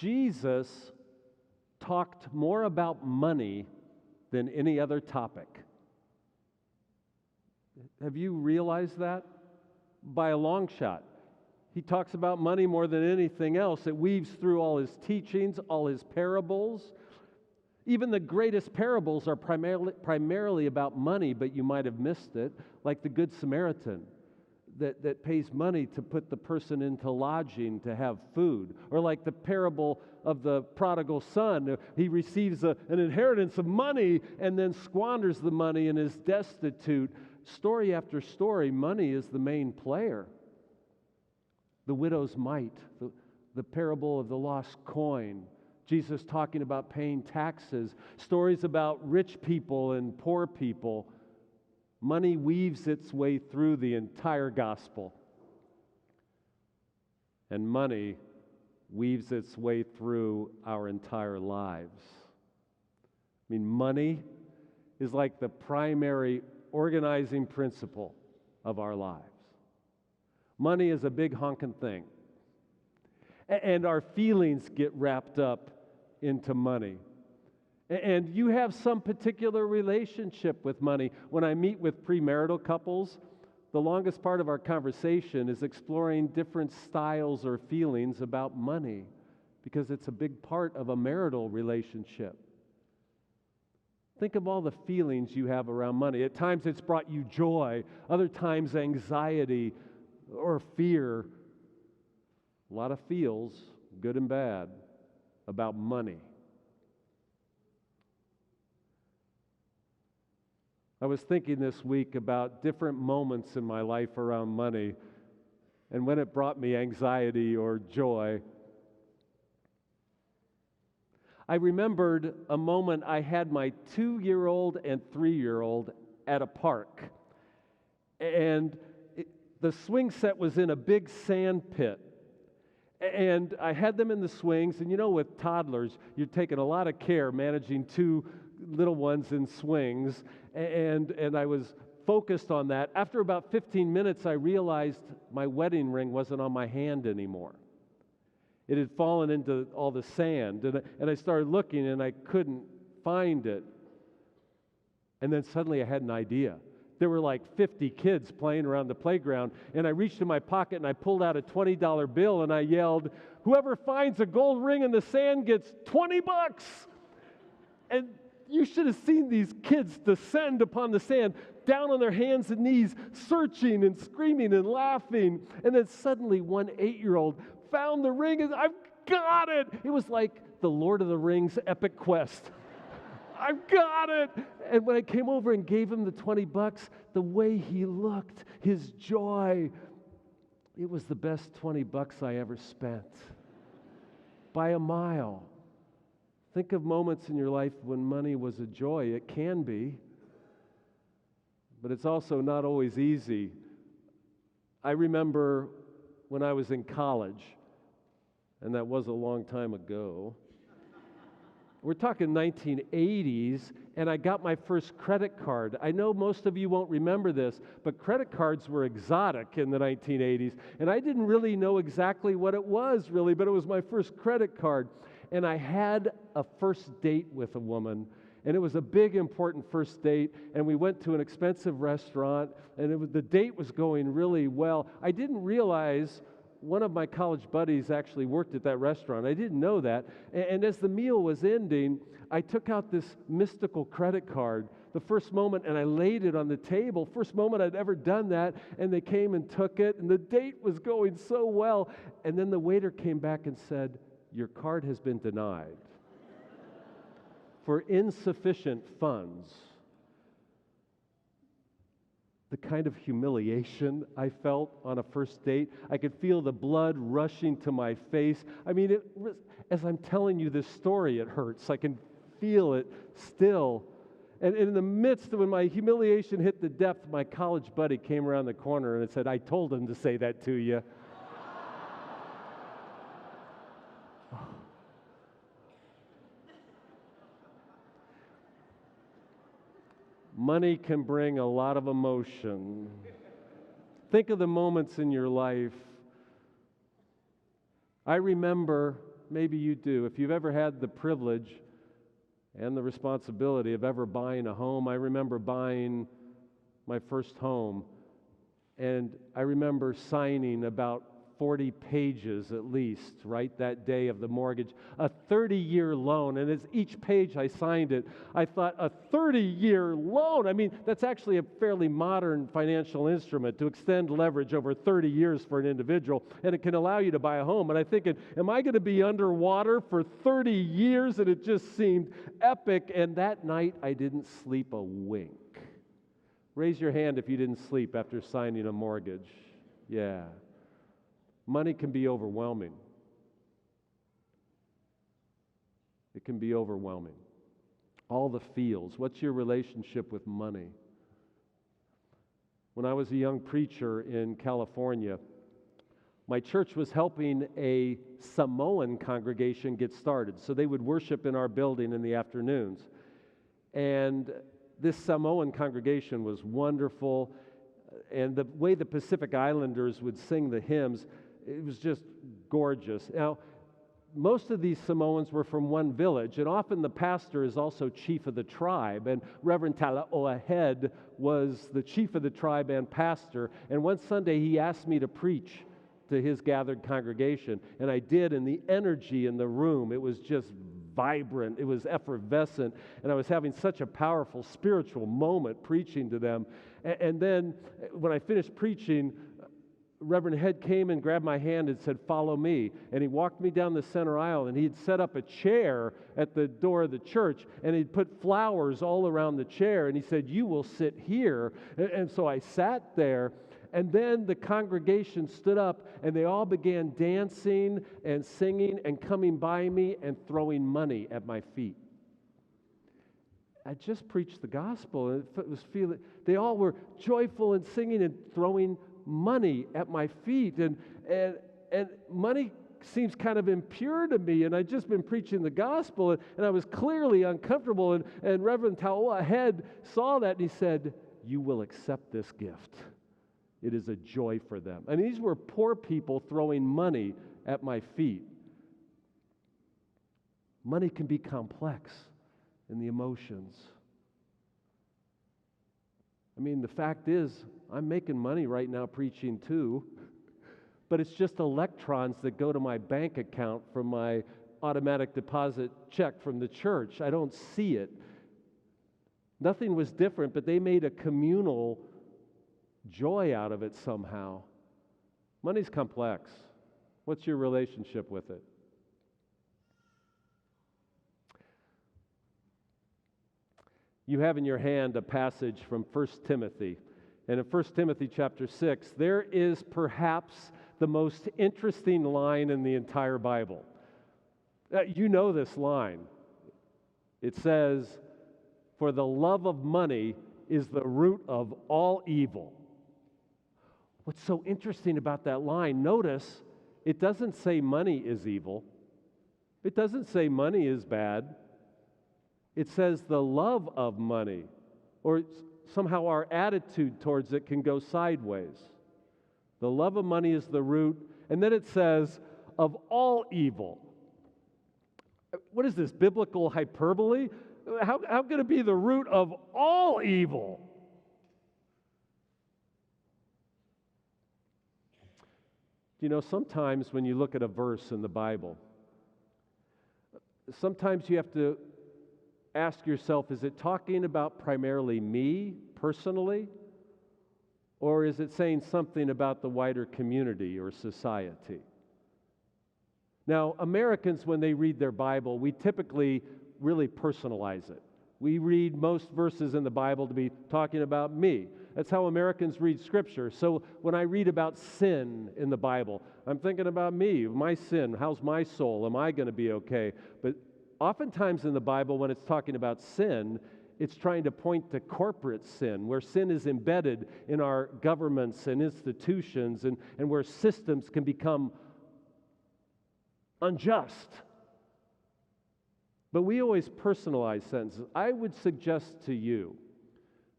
Jesus talked more about money than any other topic. Have you realized that? By a long shot. He talks about money more than anything else. It weaves through all his teachings, all his parables. Even the greatest parables are primarily about money, but you might have missed it, like the Good Samaritan that pays money to put the person into lodging to have food. Or like the parable of the prodigal son. He receives an inheritance of money and then squanders the money and is destitute. Story after story, money is the main player. The widow's mite, the parable of the lost coin, Jesus talking about paying taxes, stories about rich people and poor people. Money weaves its way through the entire gospel. And money weaves its way through our entire lives. I mean, money is like the primary organizing principle of our lives. Money is a big honking thing. And our feelings get wrapped up into money. And you have some particular relationship with money. When I meet with premarital couples, the longest part of our conversation is exploring different styles or feelings about money, because it's a big part of a marital relationship. Think of all the feelings you have around money. At times it's brought you joy, other times anxiety or fear. A lot of feels, good and bad, about money. I was thinking this week about different moments in my life around money and when it brought me anxiety or joy. I remembered a moment I had my 2-year-old and 3-year-old at a park. And the swing set was in a big sand pit. And I had them in the swings, and you know, with toddlers, you're taking a lot of care managing 2 little ones in swings, and I was focused on that. After about 15 minutes, I realized my wedding ring wasn't on my hand anymore. It had fallen into all the sand, and I started looking, and I couldn't find it. And then suddenly I had an idea. There were like 50 kids playing around the playground, and I reached in my pocket and I pulled out a $20 bill and I yelled, "Whoever finds a gold ring in the sand gets $20." And you should have seen these kids descend upon the sand, down on their hands and knees, searching and screaming and laughing. And then suddenly one 8-year-old found the ring and, "I've got it!" It was like the Lord of the Rings epic quest. "I've got it!" And when I came over and gave him the $20, the way he looked, his joy, it was the best $20 I ever spent. By a mile. Think of moments in your life when money was a joy. It can be, but it's also not always easy. I remember when I was in college, and that was a long time ago. We're talking 1980s, and I got my first credit card. I know most of you won't remember this, but credit cards were exotic in the 1980s, and I didn't really know exactly what it was, really, but it was my first credit card. And I had a first date with a woman, and it was a big, important first date, and we went to an expensive restaurant, and the date was going really well. I didn't realize one of my college buddies actually worked at that restaurant. I didn't know that. And as the meal was ending, I took out this mystical credit card, the first moment, and I laid it on the table. First moment I'd ever done that, and they came and took it, and the date was going so well. And then the waiter came back and said, "Your card has been denied for insufficient funds." The kind of humiliation I felt on a first date. I could feel the blood rushing to my face. I mean, as I'm telling you this story, it hurts. I can feel it still. And in the midst of when my humiliation hit the depth, my college buddy came around the corner and said, "I told him to say that to you." Money can bring a lot of emotion. Think of the moments in your life. I remember, maybe you do. If you've ever had the privilege and the responsibility of ever buying a home, I remember buying my first home, and I remember signing about 40 pages at least, right, that day of the mortgage, a 30-year loan. And as each page I signed it, I thought, a 30-year loan? I mean, that's actually a fairly modern financial instrument to extend leverage over 30 years for an individual, and it can allow you to buy a home. And I think, am I going to be underwater for 30 years? And it just seemed epic. And that night, I didn't sleep a wink. Raise your hand if you didn't sleep after signing a mortgage. Yeah. Money can be overwhelming. It can be overwhelming. All the feels. What's your relationship with money? When I was a young preacher in California, my church was helping a Samoan congregation get started. So they would worship in our building in the afternoons. And this Samoan congregation was wonderful. And the way the Pacific Islanders would sing the hymns, it was just gorgeous. Now, most of these Samoans were from one village, and often the pastor is also chief of the tribe, and Reverend Talaoahead was the chief of the tribe and pastor, and one Sunday he asked me to preach to his gathered congregation, and I did, and the energy in the room, it was just vibrant, it was effervescent, and I was having such a powerful spiritual moment preaching to them. And then when I finished preaching, Reverend Head came and grabbed my hand and said, "Follow me." And he walked me down the center aisle, and he'd set up a chair at the door of the church, and he'd put flowers all around the chair, and he said, "You will sit here." And so I sat there, and then the congregation stood up, and they all began dancing and singing and coming by me and throwing money at my feet. I just preached the gospel, and it was feeling, they all were joyful and singing and throwing money at my feet, and money seems kind of impure to me, and I'd just been preaching the gospel, and I was clearly uncomfortable, and Reverend Talaoahead saw that, and he said, "You will accept this gift. It is a joy for them." And these were poor people throwing money at my feet. Money can be complex in the emotions. I mean, the fact is, I'm making money right now preaching too, but it's just electrons that go to my bank account from my automatic deposit check from the church. I don't see it. Nothing was different, but they made a communal joy out of it somehow. Money's complex. What's your relationship with it? You have in your hand a passage from 1 Timothy. And in 1 Timothy chapter 6, there is perhaps the most interesting line in the entire Bible. You know this line. It says, "For the love of money is the root of all evil." What's so interesting about that line, notice, it doesn't say money is evil. It doesn't say money is bad. It says the love of money, or somehow our attitude towards it can go sideways. The love of money is the root, and then it says of all evil. What is this, biblical hyperbole? How can it be the root of all evil? You know, sometimes when you look at a verse in the Bible, sometimes you have to ask yourself, is it talking about primarily me personally, or is it saying something about the wider community or society? Now, Americans, when they read their Bible, we typically really personalize it. We read most verses in the Bible to be talking about me. That's how Americans read Scripture. So when I read about sin in the Bible, I'm thinking about me, my sin, how's my soul, am I going to be okay? But oftentimes in the Bible, when it's talking about sin, it's trying to point to corporate sin, where sin is embedded in our governments and institutions, and where systems can become unjust. But we always personalize sentences. I would suggest to you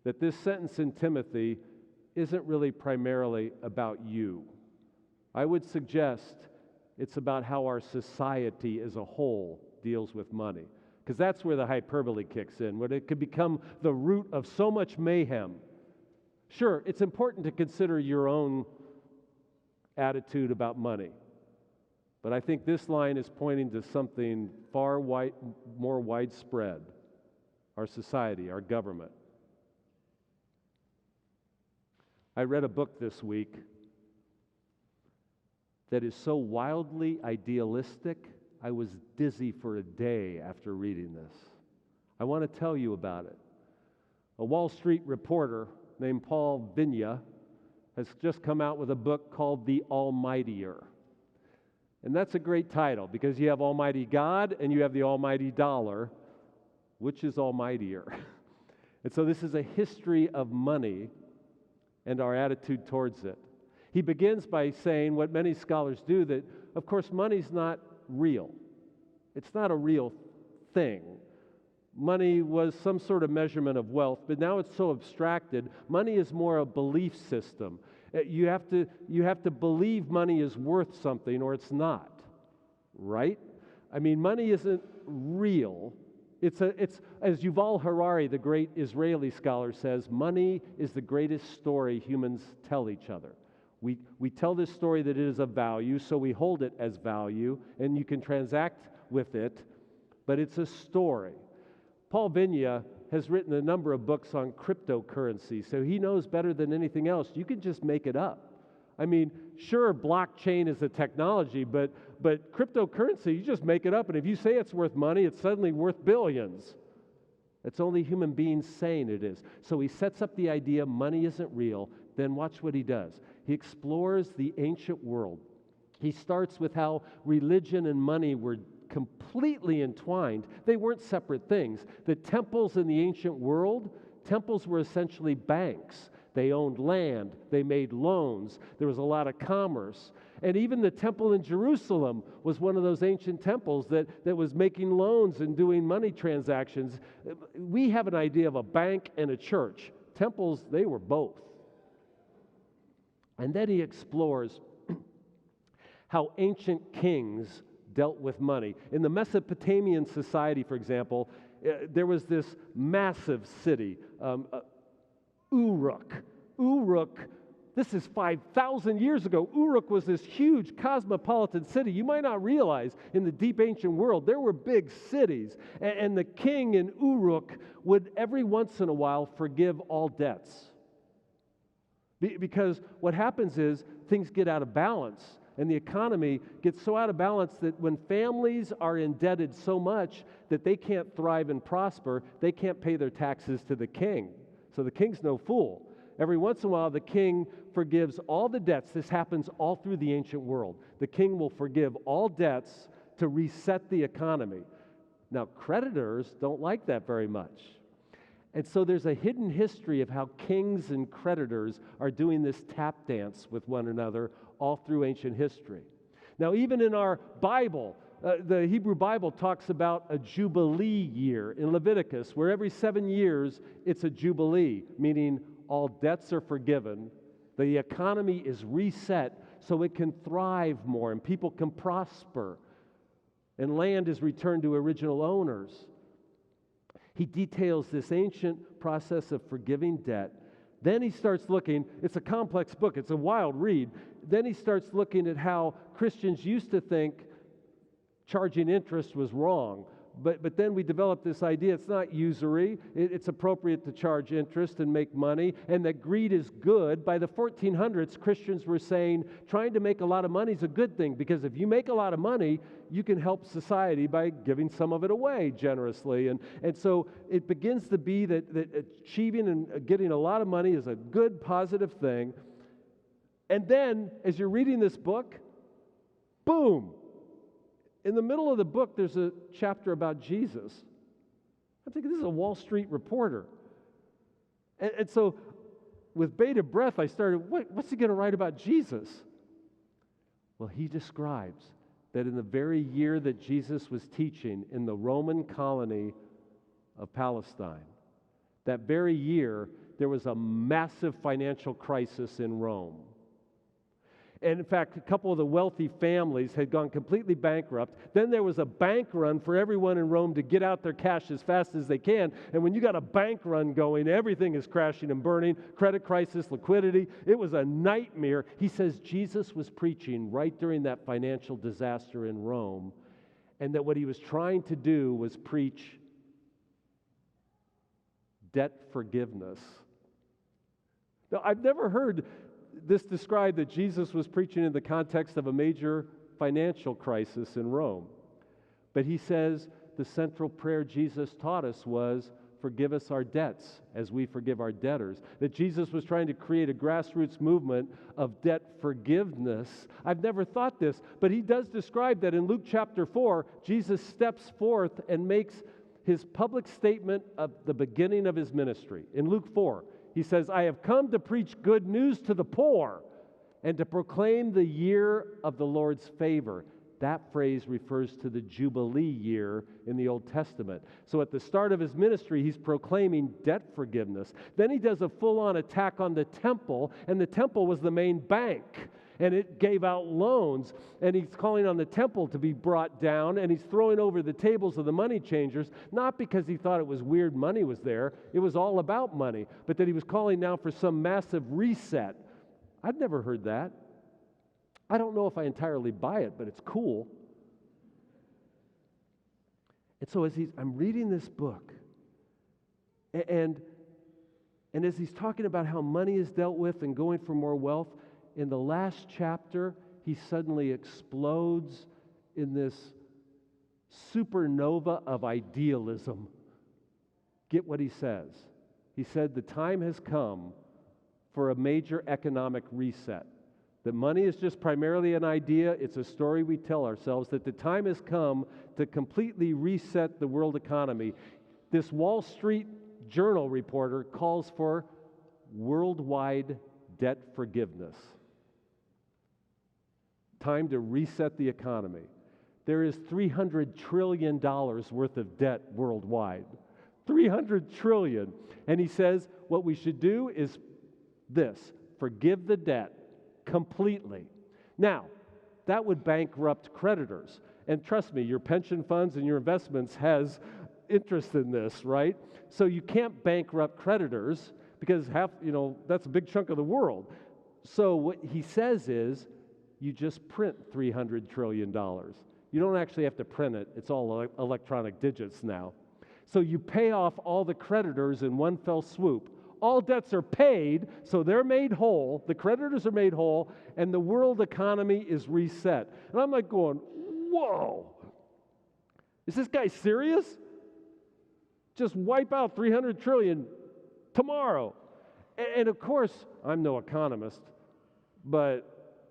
that this sentence in Timothy isn't really primarily about you. I would suggest It's about how our society as a whole deals with money. Because that's where the hyperbole kicks in, when it could become the root of so much mayhem. Sure, it's important to consider your own attitude about money. But I think this line is pointing to something far more widespread, our society, our government. I read a book this week that is so wildly idealistic, I was dizzy for a day after reading this. I want to tell you about it. A Wall Street reporter named Paul Vigna has just come out with a book called The Almightier. And that's a great title because you have Almighty God and you have the almighty dollar. Which is almightier? And so this is a history of money and our attitude towards it. He begins by saying what many scholars do, that, of course, money's not real. It's not a real thing. Money was some sort of measurement of wealth, but now it's so abstracted. Money is more a belief system. You have to believe money is worth something or it's not, right? I mean, money isn't real. It's as Yuval Harari, the great Israeli scholar, says, money is the greatest story humans tell each other. We tell this story that it is of value, so we hold it as value, and you can transact with it, but it's a story. Paul Vigna has written a number of books on cryptocurrency, so he knows better than anything else. You can just make it up. I mean, sure, blockchain is a technology, but cryptocurrency, you just make it up, and if you say it's worth money, it's suddenly worth billions. It's only human beings saying it is. So he sets up the idea money isn't real. Then watch what he does. He explores the ancient world. He starts with how religion and money were completely entwined. They weren't separate things. The temples in the ancient world, temples were essentially banks. They owned land. They made loans. There was a lot of commerce. And even the temple in Jerusalem was one of those ancient temples that was making loans and doing money transactions. We have an idea of a bank and a church. Temples, they were both. And then he explores how ancient kings dealt with money. In the Mesopotamian society, for example, there was this massive city, Uruk. Uruk, this is 5,000 years ago. Uruk was this huge cosmopolitan city. You might not realize in the deep ancient world there were big cities. And the king in Uruk would every once in a while forgive all debts. Because what happens is things get out of balance and the economy gets so out of balance that when families are indebted so much that they can't thrive and prosper, they can't pay their taxes to the king. So the king's no fool. Every once in a while, the king forgives all the debts. This happens all through the ancient world. The king will forgive all debts to reset the economy. Now, creditors don't like that very much. And so there's a hidden history of how kings and creditors are doing this tap dance with one another all through ancient history. Now, even in our Bible, the Hebrew Bible talks about a Jubilee year in Leviticus, where every 7 years it's a Jubilee, meaning all debts are forgiven, the economy is reset so it can thrive more and people can prosper, and land is returned to original owners. He details this ancient process of forgiving debt. Then he starts looking, it's a complex book, it's a wild read. Then he starts looking at how Christians used to think charging interest was wrong. But then we developed this idea, it's not usury, it's appropriate to charge interest and make money, and that greed is good. By the 1400s, Christians were saying trying to make a lot of money is a good thing, because if you make a lot of money, you can help society by giving some of it away generously. And so it begins to be that achieving and getting a lot of money is a good, positive thing. And then, as you're reading this book, boom! In the middle of the book, there's a chapter about Jesus. I'm thinking, this is a Wall Street reporter. And so, with bated breath, I started, what's he going to write about Jesus? Well, he describes that in the very year that Jesus was teaching in the Roman colony of Palestine, that very year, there was a massive financial crisis in Rome. And in fact, a couple of the wealthy families had gone completely bankrupt. Then there was a bank run for everyone in Rome to get out their cash as fast as they can. And when you got a bank run going, everything is crashing and burning. Credit crisis, liquidity. It was a nightmare. He says Jesus was preaching right during that financial disaster in Rome, and that what he was trying to do was preach debt forgiveness. Now, I've never heard this described that Jesus was preaching in the context of a major financial crisis in Rome. But he says the central prayer Jesus taught us was, forgive us our debts as we forgive our debtors. That Jesus was trying to create a grassroots movement of debt forgiveness. I've never thought this, but he does describe that in Luke chapter 4, Jesus steps forth and makes his public statement of the beginning of his ministry. In Luke 4, he says, I have come to preach good news to the poor and to proclaim the year of the Lord's favor. That phrase refers to the Jubilee year in the Old Testament. So at the start of his ministry, he's proclaiming debt forgiveness. Then he does a full-on attack on the temple, and the temple was the main bank, and it gave out loans, and he's calling on the temple to be brought down, and he's throwing over the tables of the money changers, not because he thought it was weird money was there, it was all about money, but that he was calling now for some massive reset. I've never heard that. I don't know if I entirely buy it, but it's cool. And so I'm reading this book, and as he's talking about how money is dealt with and going for more wealth, in the last chapter, he suddenly explodes in this supernova of idealism. Get what he says. He said, the time has come for a major economic reset. That money is just primarily an idea. It's a story we tell ourselves. That the time has come to completely reset the world economy. This Wall Street Journal reporter calls for worldwide debt forgiveness. Time to reset the economy. There is $300 trillion worth of debt worldwide. $300 trillion. And he says what we should do is this: forgive the debt completely. Now, that would bankrupt creditors. And trust me, your pension funds and your investments has interest in this, right? So you can't bankrupt creditors because that's a big chunk of the world. So what he says is, you just print $300 trillion. You don't actually have to print it. It's all electronic digits now. So you pay off all the creditors in one fell swoop. All debts are paid, so they're made whole, the creditors are made whole, and the world economy is reset. And I'm like going, whoa, is this guy serious? Just wipe out $300 trillion tomorrow. And of course, I'm no economist, but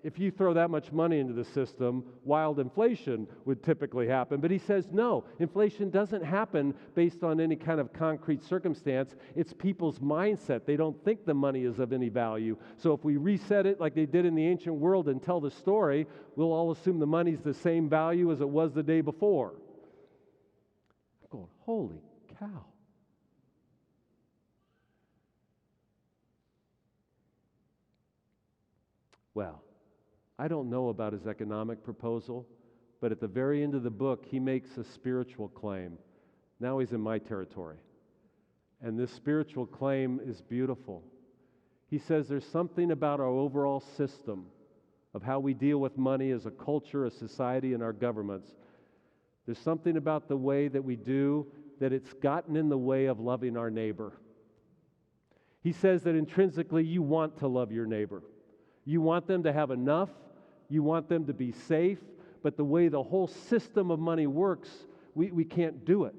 if you throw that much money into the system, wild inflation would typically happen. But he says, no, inflation doesn't happen based on any kind of concrete circumstance. It's people's mindset. They don't think the money is of any value. So if we reset it like they did in the ancient world and tell the story, we'll all assume the money's the same value as it was the day before. I'm going, holy cow. Well, I don't know about his economic proposal, but at the very end of the book, he makes a spiritual claim. Now he's in my territory. And this spiritual claim is beautiful. He says there's something about our overall system of how we deal with money as a culture, a society, and our governments. There's something about the way that we do that it's gotten in the way of loving our neighbor. He says that intrinsically you want to love your neighbor. You want them to have enough. You want them to be safe, but the way the whole system of money works, we can't do it.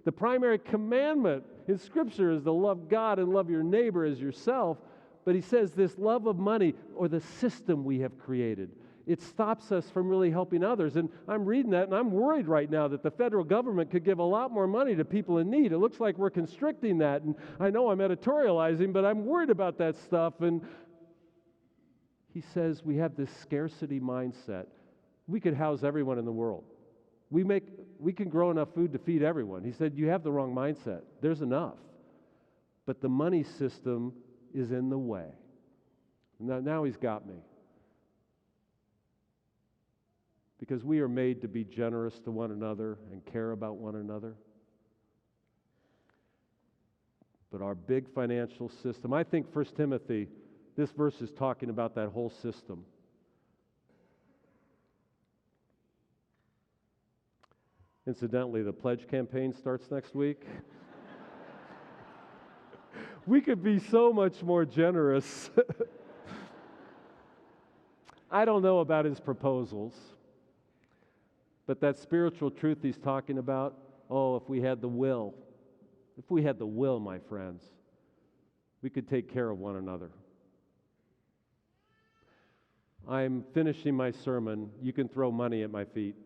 The primary commandment in Scripture is to love God and love your neighbor as yourself, but he says this love of money, or the system we have created, it stops us from really helping others. And I'm reading that, and I'm worried right now that the federal government could give a lot more money to people in need. It looks like we're constricting that, and I know I'm editorializing, but I'm worried about that stuff. And he says we have this scarcity mindset. We could house everyone in the world. We can grow enough food to feed everyone. He said, you have the wrong mindset. There's enough. But the money system is in the way. Now he's got me. because we are made to be generous to one another and care about one another. But our big financial system, I think 1 Timothy, this verse is talking about that whole system. Incidentally, the pledge campaign starts next week. We could be so much more generous. I don't know about his proposals, but that spiritual truth he's talking about, if we had the will, my friends, we could take care of one another. I'm finishing my sermon. You can throw money at my feet.